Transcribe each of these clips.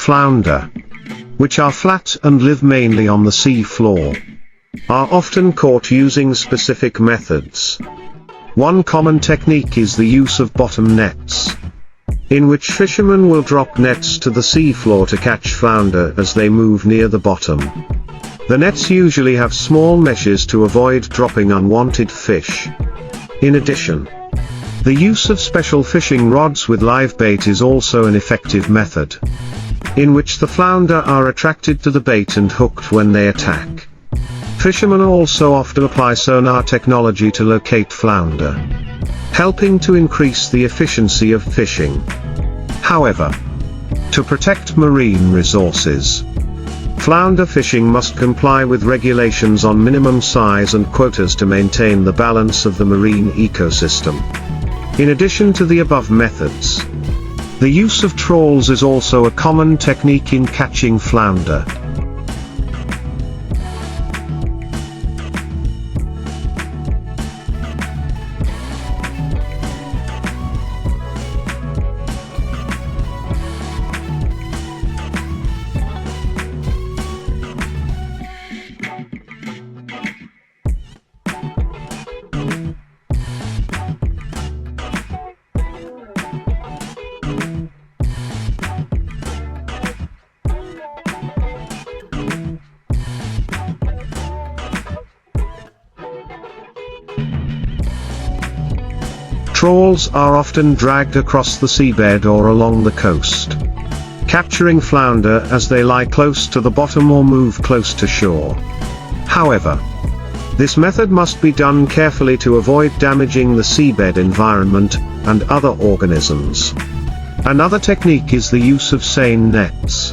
flounder, which are flat and live mainly on the sea floor, are often caught using specific methods. One common technique is the use of bottom nets, in which fishermen will drop nets to the seafloor to catch flounder as they move near the bottom. The nets usually have small meshes to avoid dropping unwanted fish. In addition, the use of special fishing rods with live bait is also an effective method, in which the flounder are attracted to the bait and hooked when they attack. Fishermen also often apply sonar technology to locate flounder, helping to increase the efficiency of fishing. However, to protect marine resources, flounder fishing must comply with regulations on minimum size and quotas to maintain the balance of the marine ecosystem. In addition to the above methods, the use of trawls is also a common technique in catching flounder. Trawls are often dragged across the seabed or along the coast, capturing flounder as they lie close to the bottom or move close to shore. However, this method must be done carefully to avoid damaging the seabed environment and other organisms. Another technique is the use of seine nets,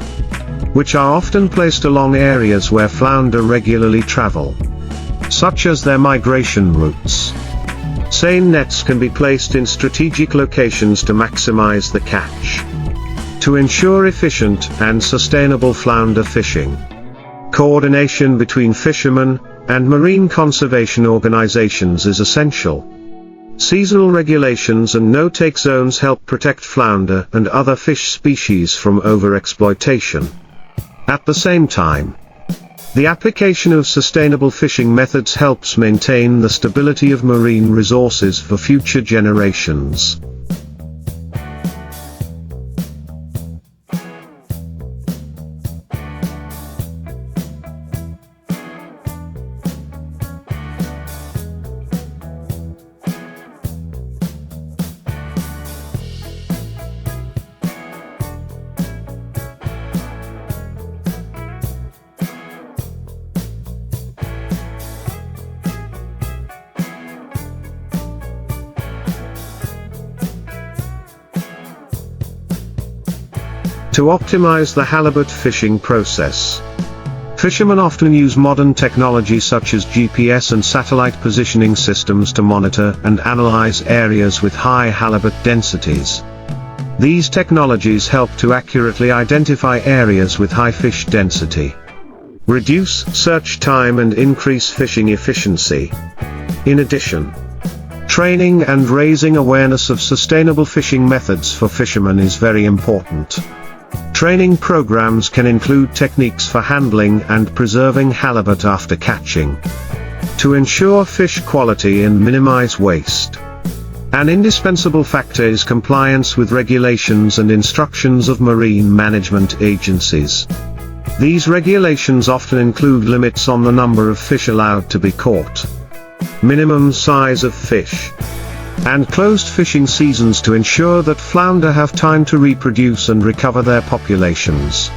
which are often placed along areas where flounder regularly travel, such as their migration routes. Seine nets can be placed in strategic locations to maximize the catch. To ensure efficient and sustainable flounder fishing, coordination between fishermen and marine conservation organizations is essential. Seasonal regulations and no-take zones help protect flounder and other fish species from overexploitation. At the same time, the application of sustainable fishing methods helps maintain the stability of marine resources for future generations. To optimize the halibut fishing process, fishermen often use modern technology such as GPS and satellite positioning systems to monitor and analyze areas with high halibut densities. These technologies help to accurately identify areas with high fish density, reduce search time and increase fishing efficiency. In addition, training and raising awareness of sustainable fishing methods for fishermen is very important. Training programs can include techniques for handling and preserving halibut after catching, to ensure fish quality and minimize waste. An indispensable factor is compliance with regulations and instructions of marine management agencies. These regulations often include limits on the number of fish allowed to be caught, minimum size of fish, and closed fishing seasons to ensure that flounder have time to reproduce and recover their populations.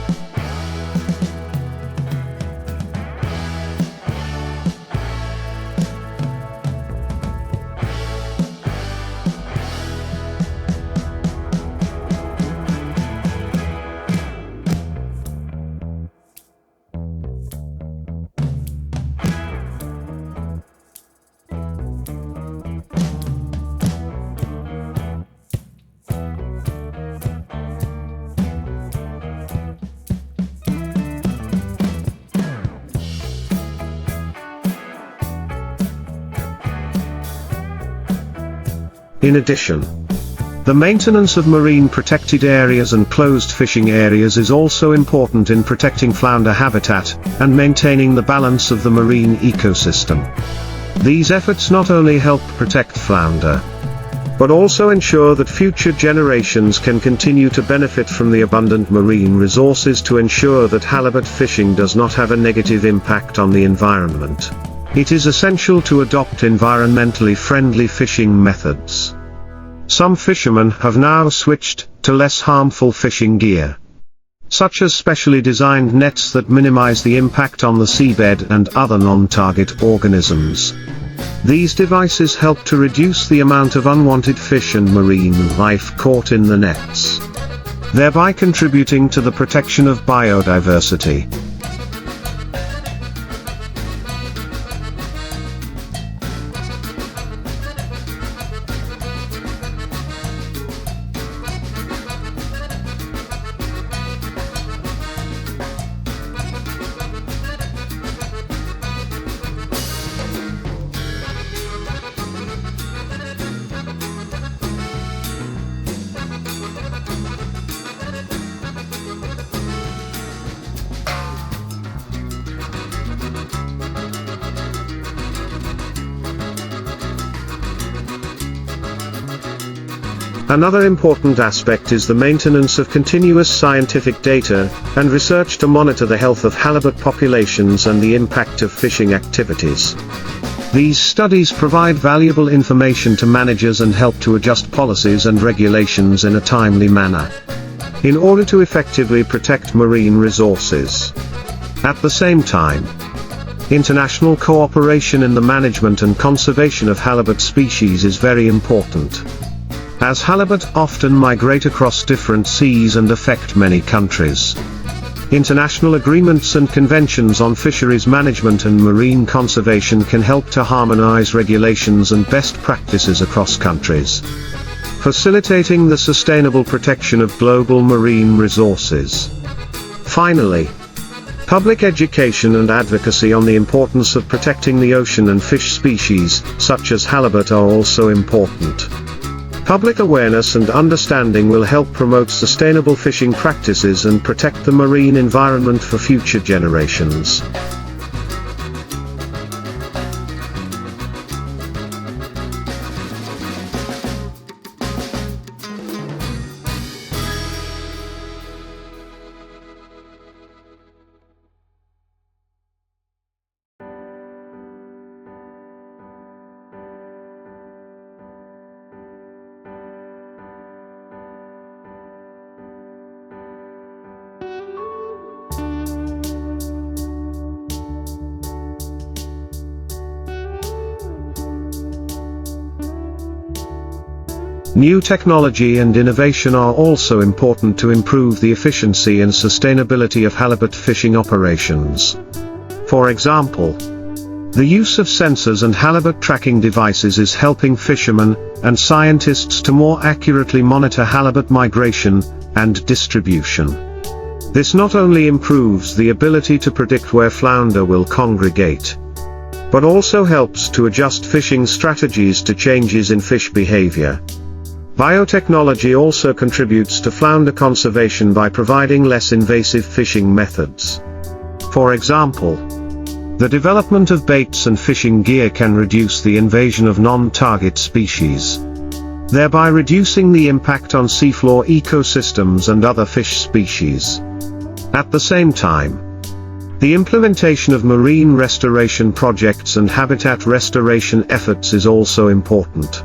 In addition, The maintenance of marine protected areas and closed fishing areas is also important in protecting flounder habitat, and maintaining the balance of the marine ecosystem. These efforts not only help protect flounder, but also ensure that future generations can continue to benefit from the abundant marine resources to ensure that halibut fishing does not have a negative impact on the environment. It is essential to adopt environmentally friendly fishing methods. Some fishermen have now switched to less harmful fishing gear, such as specially designed nets that minimize the impact on the seabed and other non-target organisms. These devices help to reduce the amount of unwanted fish and marine life caught in the nets, thereby contributing to the protection of biodiversity. Another important aspect is the maintenance of continuous scientific data and research to monitor the health of halibut populations and the impact of fishing activities. These studies provide valuable information to managers and help to adjust policies and regulations in a timely manner, in order to effectively protect marine resources. At the same time, international cooperation in the management and conservation of halibut species is very important, as halibut often migrate across different seas and affect many countries. International agreements and conventions on fisheries management and marine conservation can help to harmonize regulations and best practices across countries, facilitating the sustainable protection of global marine resources. Finally, public education and advocacy on the importance of protecting the ocean and fish species, such as halibut, are also important. Public awareness and understanding will help promote sustainable fishing practices and protect the marine environment for future generations. New technology and innovation are also important to improve the efficiency and sustainability of halibut fishing operations. For example, the use of sensors and halibut tracking devices is helping fishermen and scientists to more accurately monitor halibut migration and distribution. This not only improves the ability to predict where flounder will congregate, but also helps to adjust fishing strategies to changes in fish behavior. Biotechnology also contributes to flounder conservation by providing less invasive fishing methods. For example, the development of baits and fishing gear can reduce the invasion of non-target species, thereby reducing the impact on seafloor ecosystems and other fish species. At the same time, the implementation of marine restoration projects and habitat restoration efforts is also important.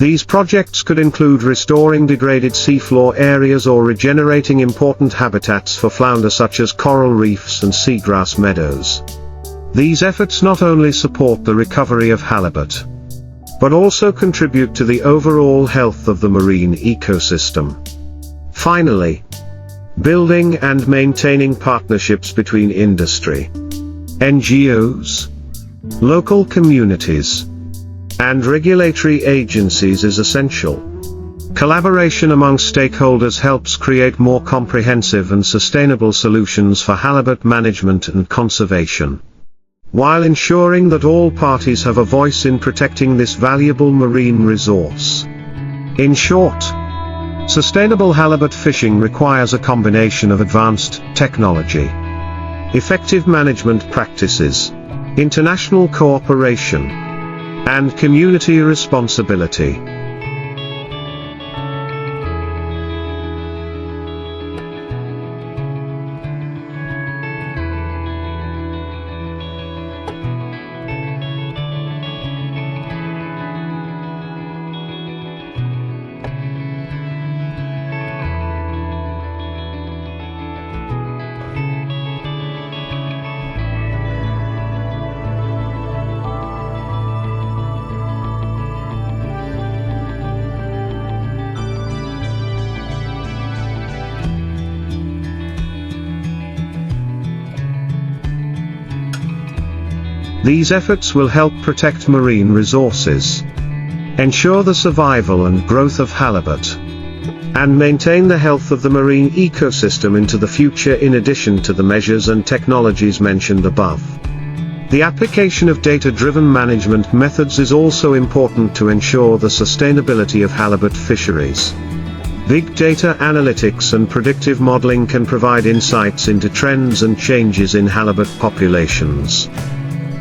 These projects could include restoring degraded seafloor areas or regenerating important habitats for flounder such as coral reefs and seagrass meadows. These efforts not only support the recovery of halibut, but also contribute to the overall health of the marine ecosystem. Finally, building and maintaining partnerships between industry, NGOs, local communities, and regulatory agencies is essential. Collaboration among stakeholders helps create more comprehensive and sustainable solutions for halibut management and conservation, while ensuring that all parties have a voice in protecting this valuable marine resource. In short, sustainable halibut fishing requires a combination of advanced technology, effective management practices, international cooperation, and community responsibility. These efforts will help protect marine resources, ensure the survival and growth of halibut, and maintain the health of the marine ecosystem into the future. In addition to the measures and technologies mentioned above, the application of data-driven management methods is also important to ensure the sustainability of halibut fisheries. Big data analytics and predictive modeling can provide insights into trends and changes in halibut populations,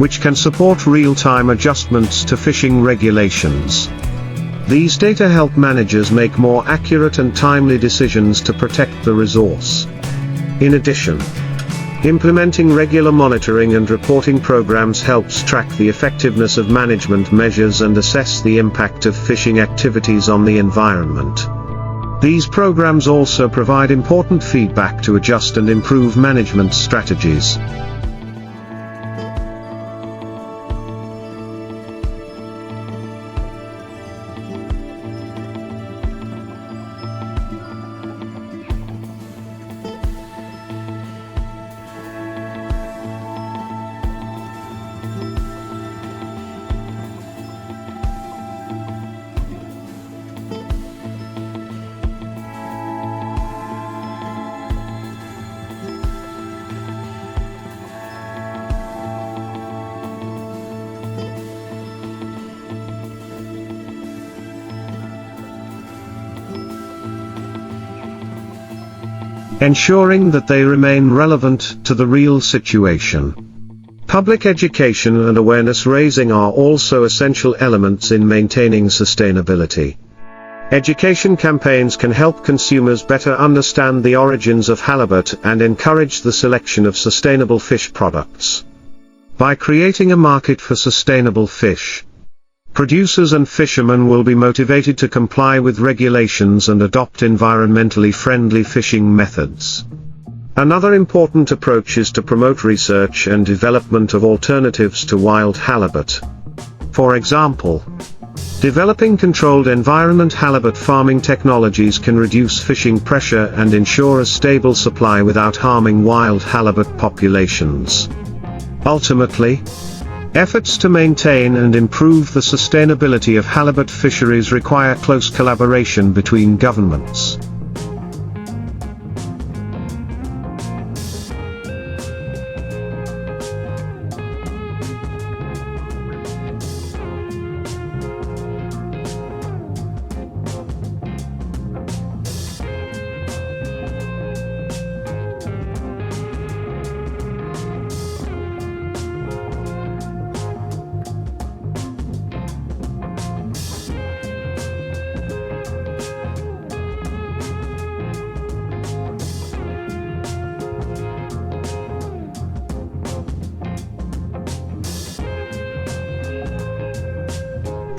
which can support real-time adjustments to fishing regulations. These data help managers make more accurate and timely decisions to protect the resource. In addition, implementing regular monitoring and reporting programs helps track the effectiveness of management measures and assess the impact of fishing activities on the environment. These programs also provide important feedback to adjust and improve management strategies. Ensuring that they remain relevant to the real situation. Public education and awareness raising are also essential elements in maintaining sustainability. Education campaigns can help consumers better understand the origins of halibut and encourage the selection of sustainable fish products. By creating a market for sustainable fish, producers and fishermen will be motivated to comply with regulations and adopt environmentally friendly fishing methods. Another important approach is to promote research and development of alternatives to wild halibut. For example, developing controlled environment halibut farming technologies can reduce fishing pressure and ensure a stable supply without harming wild halibut populations. Ultimately, efforts to maintain and improve the sustainability of halibut fisheries require close collaboration between governments,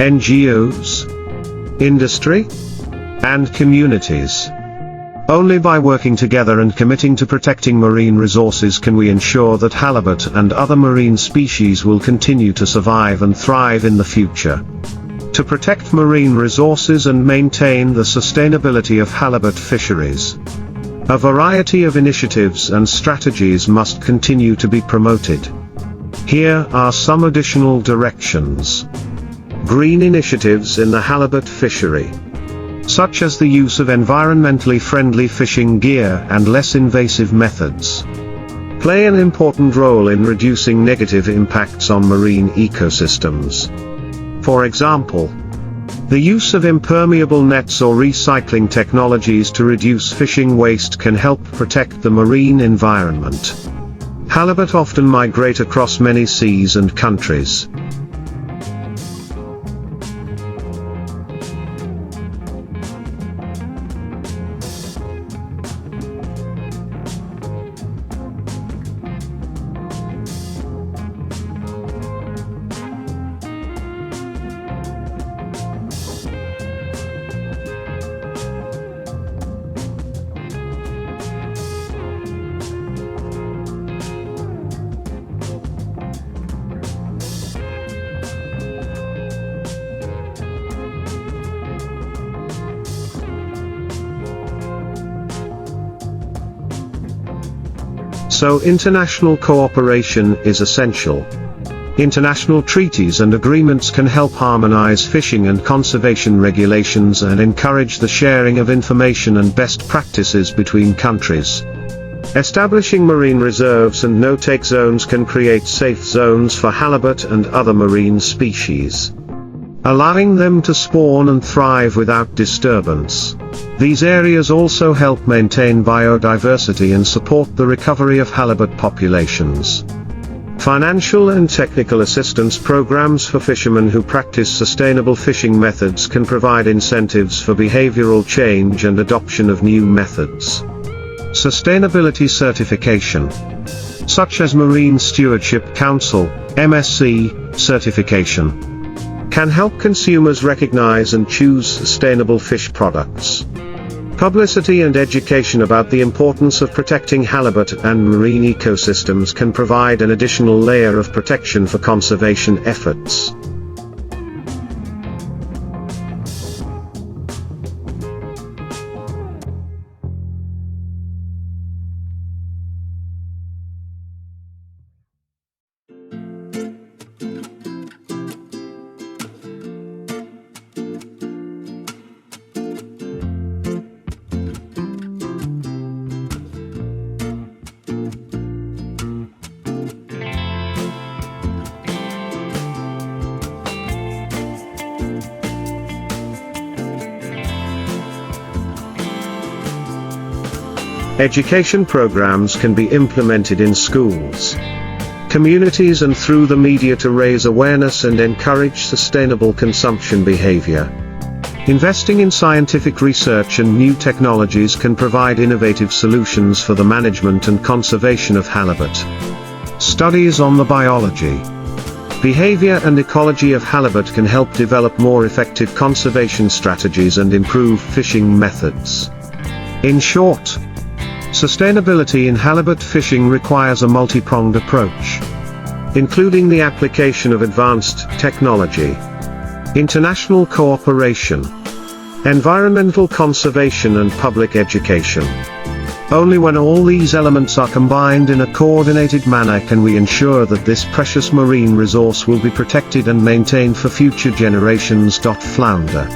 NGOs, industry, and communities. Only by working together and committing to protecting marine resources can we ensure that halibut and other marine species will continue to survive and thrive in the future. To protect marine resources and maintain the sustainability of halibut fisheries, a variety of initiatives and strategies must continue to be promoted. Here are some additional directions. Green initiatives in the halibut fishery, such as the use of environmentally friendly fishing gear and less invasive methods, play an important role in reducing negative impacts on marine ecosystems. For example, the use of impermeable nets or recycling technologies to reduce fishing waste can help protect the marine environment. Halibut often migrate across many seas and countries. So international cooperation is essential. International treaties and agreements can help harmonize fishing and conservation regulations and encourage the sharing of information and best practices between countries. Establishing marine reserves and no-take zones can create safe zones for halibut and other marine species, allowing them to spawn and thrive without disturbance. These areas also help maintain biodiversity and support the recovery of halibut populations. Financial and technical assistance programs for fishermen who practice sustainable fishing methods can provide incentives for behavioral change and adoption of new methods. Sustainability certification, such as Marine Stewardship Council (MSC) certification, can help consumers recognize and choose sustainable fish products. Publicity and education about the importance of protecting halibut and marine ecosystems can provide an additional layer of protection for conservation efforts. Education programs can be implemented in schools, communities and through the media to raise awareness and encourage sustainable consumption behavior. Investing in scientific research and new technologies can provide innovative solutions for the management and conservation of halibut. Studies on the biology, behavior and ecology of halibut can help develop more effective conservation strategies and improve fishing methods. In short, sustainability in halibut fishing requires a multi-pronged approach, including the application of advanced technology, international cooperation, environmental conservation and public education. Only when all these elements are combined in a coordinated manner can we ensure that this precious marine resource will be protected and maintained for future generations. Flounder.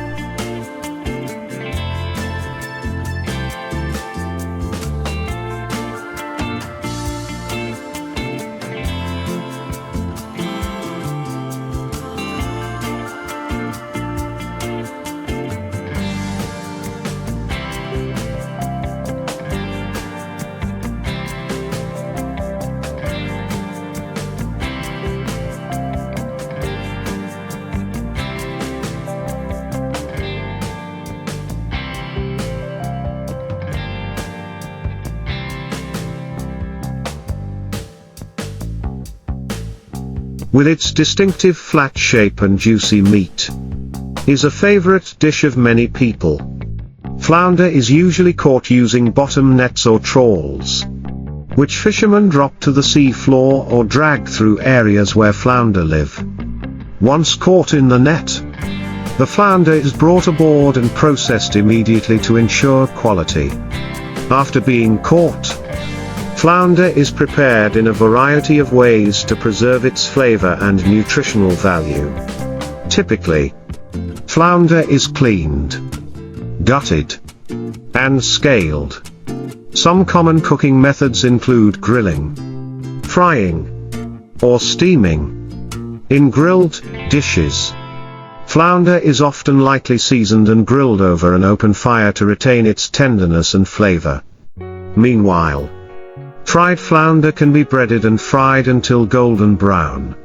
With its distinctive flat shape and juicy meat, is a favorite dish of many people. Flounder is usually caught using bottom nets or trawls, which fishermen drop to the sea floor or drag through areas where flounder live. Once caught in the net, the flounder is brought aboard and processed immediately to ensure quality. After being caught, flounder is prepared in a variety of ways to preserve its flavor and nutritional value. Typically, flounder is cleaned, gutted, and scaled. Some common cooking methods include grilling, frying, or steaming. In grilled dishes, flounder is often lightly seasoned and grilled over an open fire to retain its tenderness and flavor. Meanwhile, fried flounder can be breaded and fried until golden brown.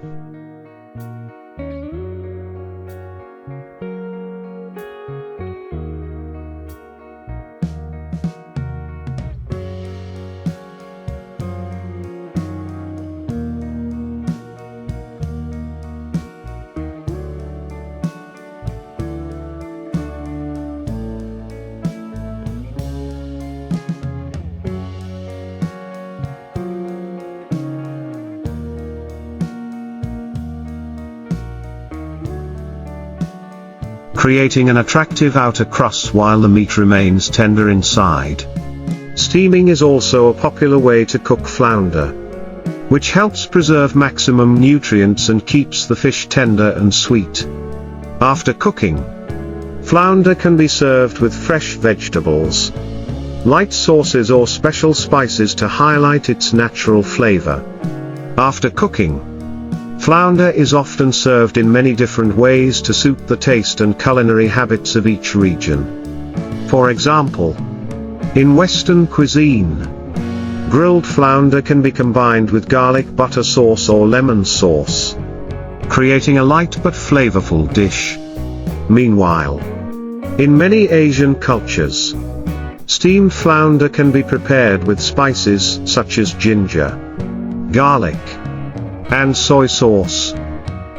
Creating an attractive outer crust while the meat remains tender inside. Steaming is also a popular way to cook flounder, which helps preserve maximum nutrients and keeps the fish tender and sweet. After cooking, flounder can be served with fresh vegetables, light sauces or special spices to highlight its natural flavor. After cooking, flounder is often served in many different ways to suit the taste and culinary habits of each region. For example, in Western cuisine, grilled flounder can be combined with garlic butter sauce or lemon sauce, creating a light but flavorful dish. Meanwhile, in many Asian cultures, steamed flounder can be prepared with spices such as ginger, garlic, and soy sauce,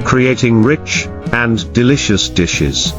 creating rich and delicious dishes.